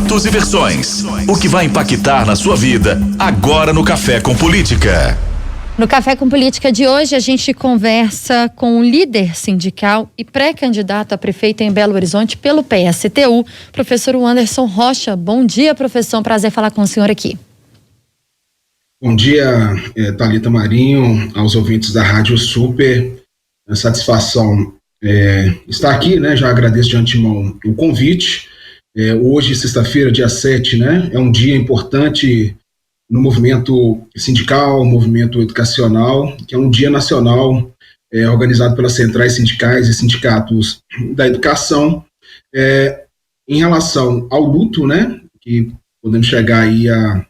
fatos e versões. O que vai impactar na sua vida agora no Café com Política. No Café com Política de hoje, a gente conversa com o líder sindical e pré-candidato a prefeito em Belo Horizonte pelo PSTU, professor Anderson Rocha. Bom dia, professor. Um prazer falar com o senhor aqui. Bom dia, Thalita Marinho, aos ouvintes da Rádio Super. É uma satisfação estar aqui, né? Já agradeço de antemão o convite. Hoje, sexta-feira, dia 7, né? É um dia importante no movimento sindical, movimento educacional, que é um dia nacional organizado pelas centrais sindicais e sindicatos da educação, em relação ao luto, né? Que podemos chegar aí a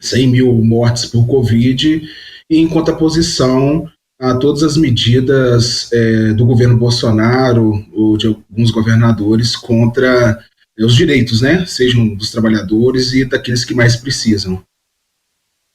100 mil mortes por Covid, e em contraposição a todas as medidas do governo Bolsonaro ou de alguns governadores contra os direitos, né, sejam dos trabalhadores e daqueles que mais precisam.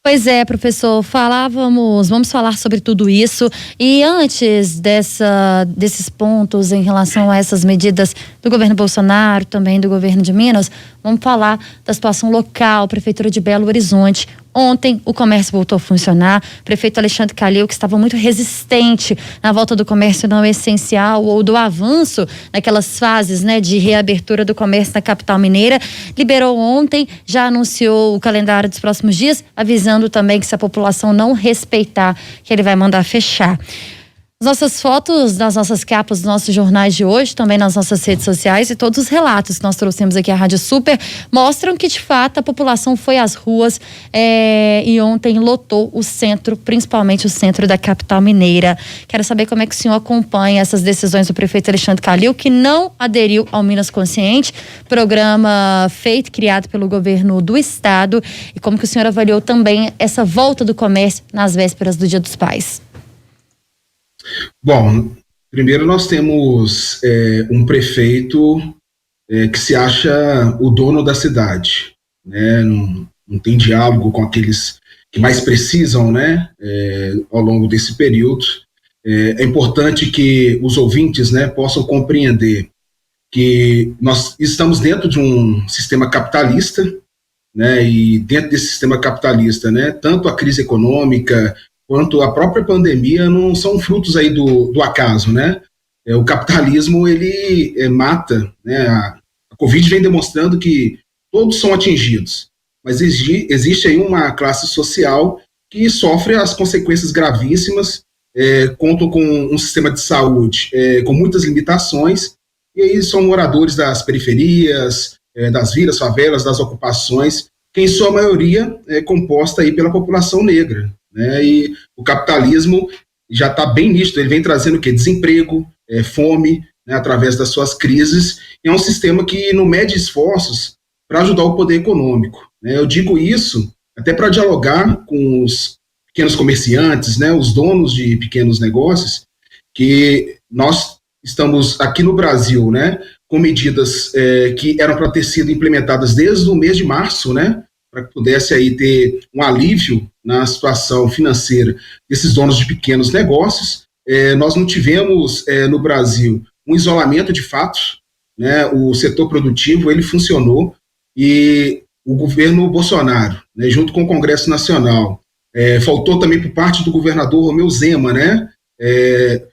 Pois é, professor, vamos falar sobre tudo isso. E antes desses pontos em relação a essas medidas do governo Bolsonaro, também do governo de Minas, vamos falar da situação local, Prefeitura de Belo Horizonte. Ontem o comércio voltou a funcionar. O prefeito Alexandre Calil, que estava muito resistente na volta do comércio não essencial ou do avanço naquelas fases, né, de reabertura do comércio na capital mineira, liberou ontem, já anunciou o calendário dos próximos dias, avisando também que se a população não respeitar, que ele vai mandar fechar. As nossas fotos nas nossas capas dos nossos jornais de hoje, também nas nossas redes sociais, e todos os relatos que nós trouxemos aqui à Rádio Super mostram que, de fato, a população foi às ruas e ontem lotou o centro, principalmente o centro da capital mineira. Quero saber como é que o senhor acompanha essas decisões do prefeito Alexandre Calil, que não aderiu ao Minas Consciente, programa criado pelo governo do estado, e como que o senhor avaliou também essa volta do comércio nas vésperas do Dia dos Pais. Bom, primeiro nós temos um prefeito que se acha o dono da cidade, né? Não tem diálogo com aqueles que mais precisam, né? Ao longo desse período. É importante que os ouvintes, né, possam compreender que nós estamos dentro de um sistema capitalista, né? E dentro desse sistema capitalista, né, tanto a crise econômica quanto a própria pandemia não são frutos aí do acaso, né? O capitalismo, ele mata, né? A Covid vem demonstrando que todos são atingidos, mas existe aí uma classe social que sofre as consequências gravíssimas, contam com um sistema de saúde com muitas limitações, e aí são moradores das periferias, das vilas, favelas, das ocupações, que em sua maioria é composta aí pela população negra. E o capitalismo já está bem nítido, ele vem trazendo o quê? Desemprego, fome, né, através das suas crises, e é um sistema que não mede esforços para ajudar o poder econômico, né? Eu digo isso até para dialogar com os pequenos comerciantes, né, os donos de pequenos negócios, que nós estamos aqui no Brasil, né, com medidas que eram para ter sido implementadas desde o mês de março, né, para que pudesse aí ter um alívio na situação financeira desses donos de pequenos negócios. Nós não tivemos no Brasil um isolamento de fato, né? O setor produtivo, ele funcionou, e o governo Bolsonaro, né, junto com o Congresso Nacional, faltou também por parte do governador Romeu Zema, né,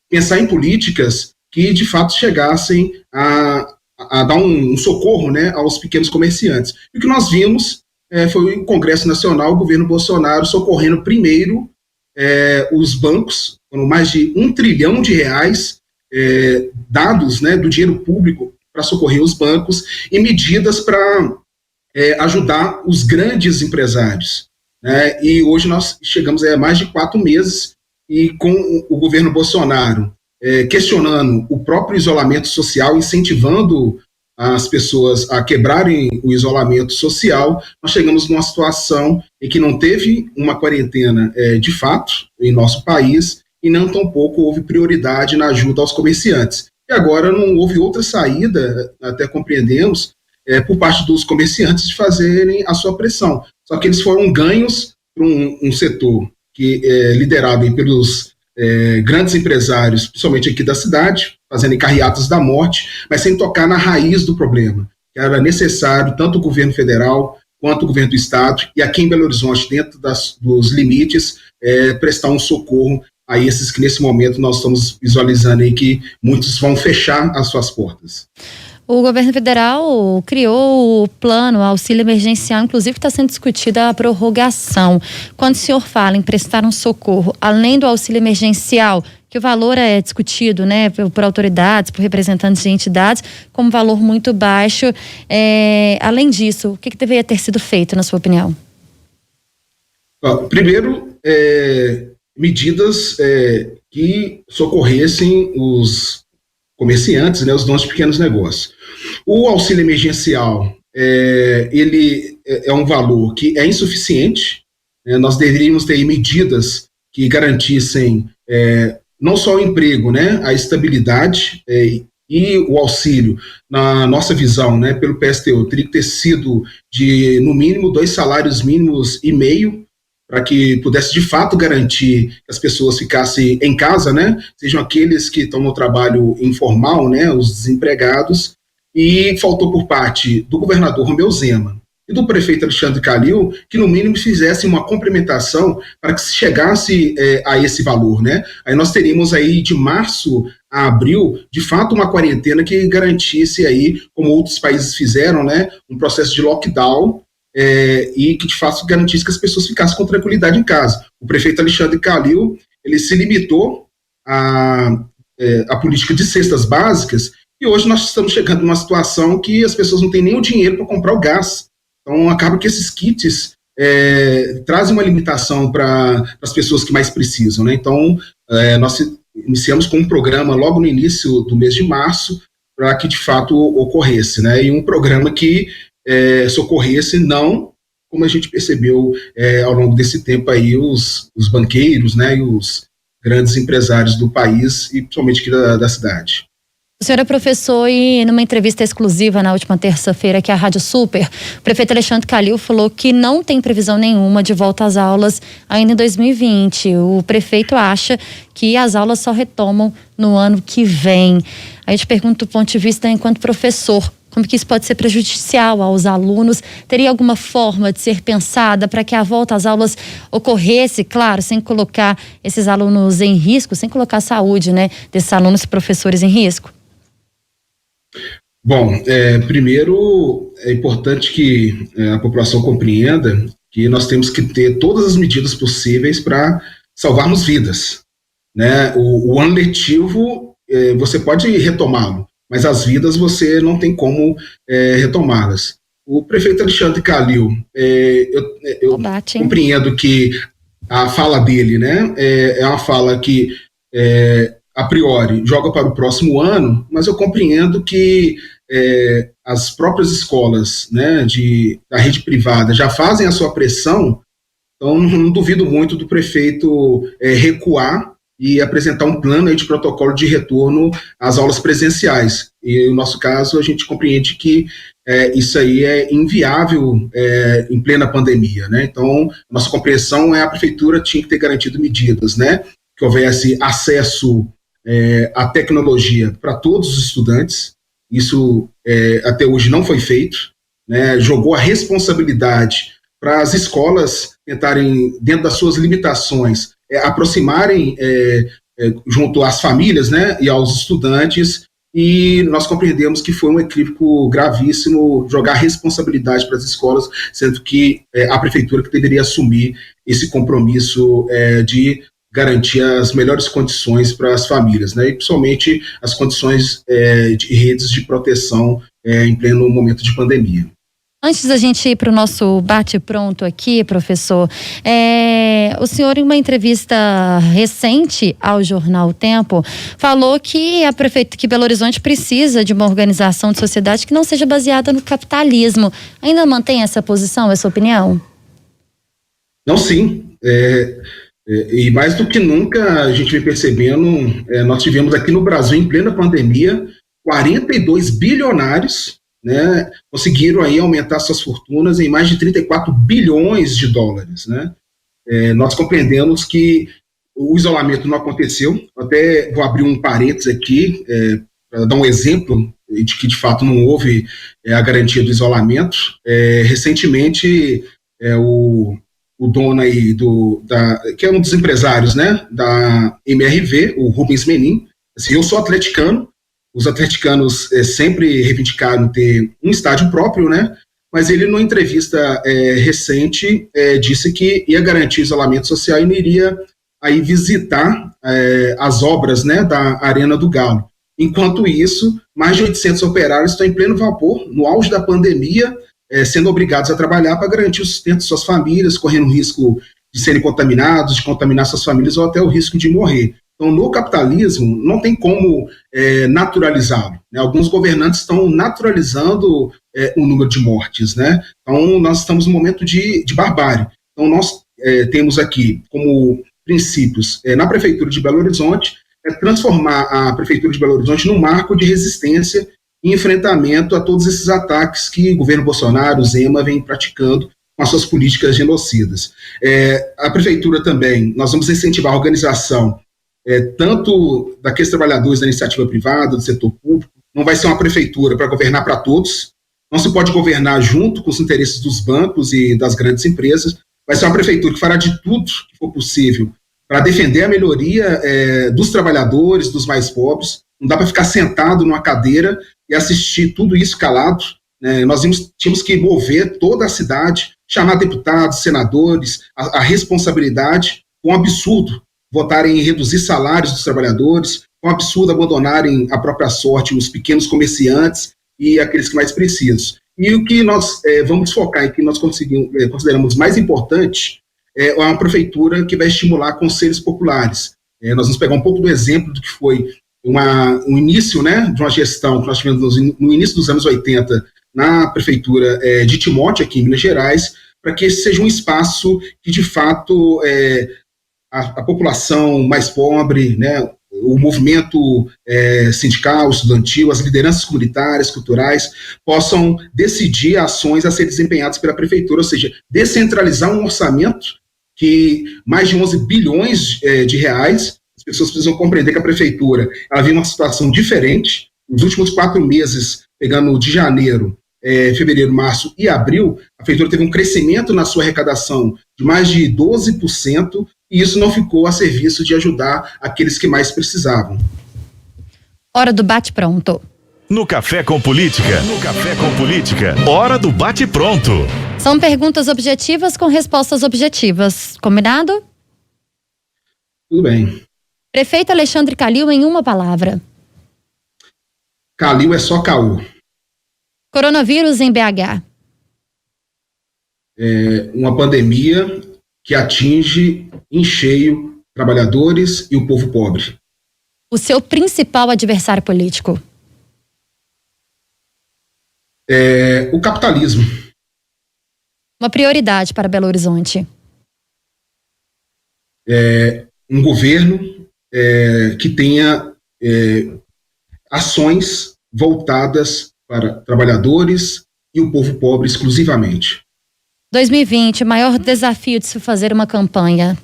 pensar em políticas que de fato chegassem a dar um socorro, né, aos pequenos comerciantes. E o que nós vimos foi o Congresso Nacional, o governo Bolsonaro socorrendo primeiro os bancos, foram mais de R$1 trilhão dados, né, do dinheiro público para socorrer os bancos, e medidas para ajudar os grandes empresários, né? E hoje nós chegamos a mais de 4 meses, e com o governo Bolsonaro questionando o próprio isolamento social, incentivando as pessoas a quebrarem o isolamento social, nós chegamos numa situação em que não teve uma quarentena de fato em nosso país, e não tampouco houve prioridade na ajuda aos comerciantes. E agora não houve outra saída, até compreendemos, por parte dos comerciantes de fazerem a sua pressão. Só que eles foram ganhos para um setor que é liderado aí pelos grandes empresários, principalmente aqui da cidade, fazendo carreatas da morte, mas sem tocar na raiz do problema, que era necessário tanto o governo federal quanto o governo do estado, e aqui em Belo Horizonte, dentro dos limites, prestar um socorro a esses que nesse momento nós estamos visualizando aí que muitos vão fechar as suas portas. O governo federal criou o plano, o auxílio emergencial, inclusive está sendo discutida a prorrogação. Quando o senhor fala em prestar um socorro, além do auxílio emergencial, que o valor é discutido, né, por autoridades, por representantes de entidades, como valor muito baixo, além disso, o que deveria ter sido feito, na sua opinião? Primeiro, medidas que socorressem os comerciantes, né, os donos de pequenos negócios. O auxílio emergencial, ele é um valor que é insuficiente, né, nós deveríamos ter medidas que garantissem não só o emprego, né, a estabilidade e o auxílio, na nossa visão, né, pelo PSTU, teria que ter sido de, no mínimo, 2 salários mínimos e meio, para que pudesse de fato garantir que as pessoas ficassem em casa, né, sejam aqueles que estão no trabalho informal, né, os desempregados, e faltou por parte do governador Romeu Zema e do prefeito Alexandre Calil que no mínimo fizessem uma complementação para que se chegasse a esse valor, né. Aí nós teríamos aí de março a abril, de fato, uma quarentena que garantisse aí, como outros países fizeram, né, um processo de lockdown, e que de fato garantisse que as pessoas ficassem com tranquilidade em casa. O prefeito Alexandre Calil, ele se limitou a política de cestas básicas, e hoje nós estamos chegando numa situação que as pessoas não têm nem o dinheiro para comprar o gás. Então acaba que esses kits trazem uma limitação para as pessoas que mais precisam, né? Então nós iniciamos com um programa logo no início do mês de março para que de fato ocorresse, né? E um programa que socorresse, não, como a gente percebeu ao longo desse tempo aí, os banqueiros, né, e os grandes empresários do país e principalmente aqui da cidade. O senhor é professor e numa entrevista exclusiva na última terça-feira aqui à Rádio Super, o prefeito Alexandre Calil falou que não tem previsão nenhuma de volta às aulas ainda em 2020. O prefeito acha que as aulas só retomam no ano que vem. Aí eu te pergunto do ponto de vista enquanto professor, como que isso pode ser prejudicial aos alunos? Teria alguma forma de ser pensada para que a volta às aulas ocorresse, claro, sem colocar esses alunos em risco, sem colocar a saúde, né, desses alunos e professores em risco? Bom, primeiro é importante que a população compreenda que nós temos que ter todas as medidas possíveis para salvarmos vidas, né? O ano letivo, você pode retomá-lo, mas as vidas você não tem como retomá-las. O prefeito Alexandre Calil, eu compreendo que a fala dele, né, é uma fala que a priori joga para o próximo ano, mas eu compreendo que as próprias escolas, né, da rede privada já fazem a sua pressão, então não duvido muito do prefeito recuar e apresentar um plano aí de protocolo de retorno às aulas presenciais. E no nosso caso, a gente compreende que isso aí é inviável em plena pandemia, né? Então, nossa compreensão a prefeitura tinha que ter garantido medidas, né? Que houvesse acesso à tecnologia para todos os estudantes. Isso até hoje não foi feito, né? Jogou a responsabilidade para as escolas tentarem, dentro das suas limitações, aproximarem junto às famílias, né, e aos estudantes, e nós compreendemos que foi um equívoco gravíssimo jogar a responsabilidade para as escolas, sendo que a prefeitura que deveria assumir esse compromisso de garantir as melhores condições para as famílias, né, e principalmente as condições de redes de proteção em pleno momento de pandemia. Antes da gente ir para o nosso bate-pronto aqui, professor, o senhor, em uma entrevista recente ao jornal O Tempo, falou que que Belo Horizonte precisa de uma organização de sociedade que não seja baseada no capitalismo. Ainda mantém essa posição, essa opinião? Não, sim. E mais do que nunca, a gente vem percebendo, nós tivemos aqui no Brasil, em plena pandemia, 42 bilionários, né, conseguiram aí aumentar suas fortunas em mais de 34 bilhões de dólares, né? Nós compreendemos que o isolamento não aconteceu. Até vou abrir um parênteses aqui para dar um exemplo de que de fato não houve a garantia do isolamento. Recentemente, o dono aí que é um dos empresários, né, da MRV, o Rubens Menin, assim, eu sou atleticano, os atleticanos sempre reivindicaram ter um estádio próprio, né, mas ele, numa entrevista recente, disse que ia garantir o isolamento social e não iria aí visitar as obras, né, da Arena do Galo. Enquanto isso, mais de 800 operários estão em pleno vapor, no auge da pandemia, sendo obrigados a trabalhar para garantir o sustento de suas famílias, correndo o risco de serem contaminados, de contaminar suas famílias ou até o risco de morrer. Então, no capitalismo, não tem como naturalizá-lo, né? Alguns governantes estão naturalizando o número de mortes, né? Então, nós estamos num momento de barbárie. Então, nós temos aqui como princípios na Prefeitura de Belo Horizonte transformar a Prefeitura de Belo Horizonte num marco de resistência e enfrentamento a todos esses ataques que o governo Bolsonaro, o Zema, vem praticando com as suas políticas genocidas. A Prefeitura também, nós vamos incentivar a organização tanto daqueles trabalhadores da iniciativa privada, do setor público. Não vai ser uma prefeitura para governar para todos, não se pode governar junto com os interesses dos bancos e das grandes empresas, vai ser uma prefeitura que fará de tudo que for possível para defender a melhoria dos trabalhadores, dos mais pobres. Não dá para ficar sentado numa cadeira e assistir tudo isso calado, né? Nós tínhamos que mover toda a cidade, chamar deputados, senadores, a responsabilidade. Um absurdo votarem em reduzir salários dos trabalhadores, um absurdo abandonarem a própria sorte os pequenos comerciantes e aqueles que mais precisam. E o que nós vamos focar e que nós consideramos mais importante é uma prefeitura que vai estimular conselhos populares. Nós vamos pegar um pouco do exemplo do que foi um início, né, de uma gestão que nós tivemos no início dos anos 80 na prefeitura de Timóteo, aqui em Minas Gerais, para que esse seja um espaço que, de fato, a população mais pobre, né, o movimento sindical, estudantil, as lideranças comunitárias, culturais, possam decidir ações a serem desempenhadas pela prefeitura, ou seja, descentralizar um orçamento que mais de 11 bilhões de reais. As pessoas precisam compreender que a prefeitura ela vive uma situação diferente. Nos últimos 4 meses, pegando de janeiro, fevereiro, março e abril, a prefeitura teve um crescimento na sua arrecadação de mais de 12%, e isso não ficou a serviço de ajudar aqueles que mais precisavam. Hora do bate-pronto. No Café com Política. Hora do bate-pronto. São perguntas objetivas com respostas objetivas. Combinado? Tudo bem. Prefeito Alexandre Calil, em uma palavra. Calil é só caô. Coronavírus em BH. Uma pandemia que atinge em cheio trabalhadores e o povo pobre. O seu principal adversário político. O capitalismo. Uma prioridade para Belo Horizonte. Um governo que tenha ações voltadas para trabalhadores e o povo pobre exclusivamente. 2020, o maior desafio de se fazer uma campanha.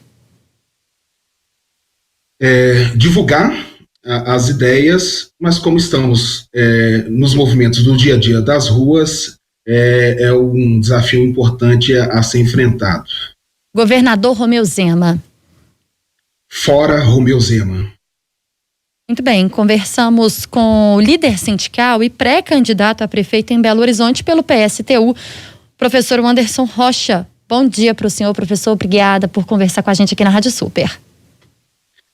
Divulgar as ideias, mas como estamos nos movimentos do dia a dia das ruas, é um desafio importante a ser enfrentado. Governador Romeu Zema. Fora Romeu Zema. Muito bem, conversamos com o líder sindical e pré-candidato a prefeito em Belo Horizonte pelo PSTU, professor Anderson Rocha. Bom dia para o senhor, professor. Obrigada por conversar com a gente aqui na Rádio Super.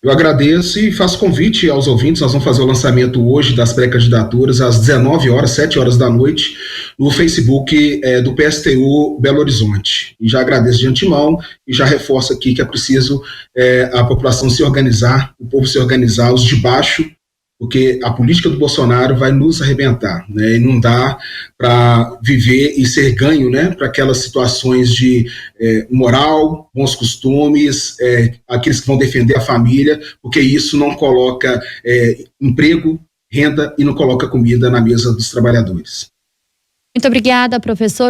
Eu agradeço e faço convite aos ouvintes. Nós vamos fazer o lançamento hoje das pré-candidaturas às 19 horas, 7 horas da noite, no Facebook do PSTU Belo Horizonte. E já agradeço de antemão e já reforço aqui que é preciso a população se organizar, o povo se organizar, os de baixo, porque a política do Bolsonaro vai nos arrebentar, né? E não dá para viver e ser ganho, né, para aquelas situações de moral, bons costumes, aqueles que vão defender a família, porque isso não coloca emprego, renda e não coloca comida na mesa dos trabalhadores. Muito obrigada, professor.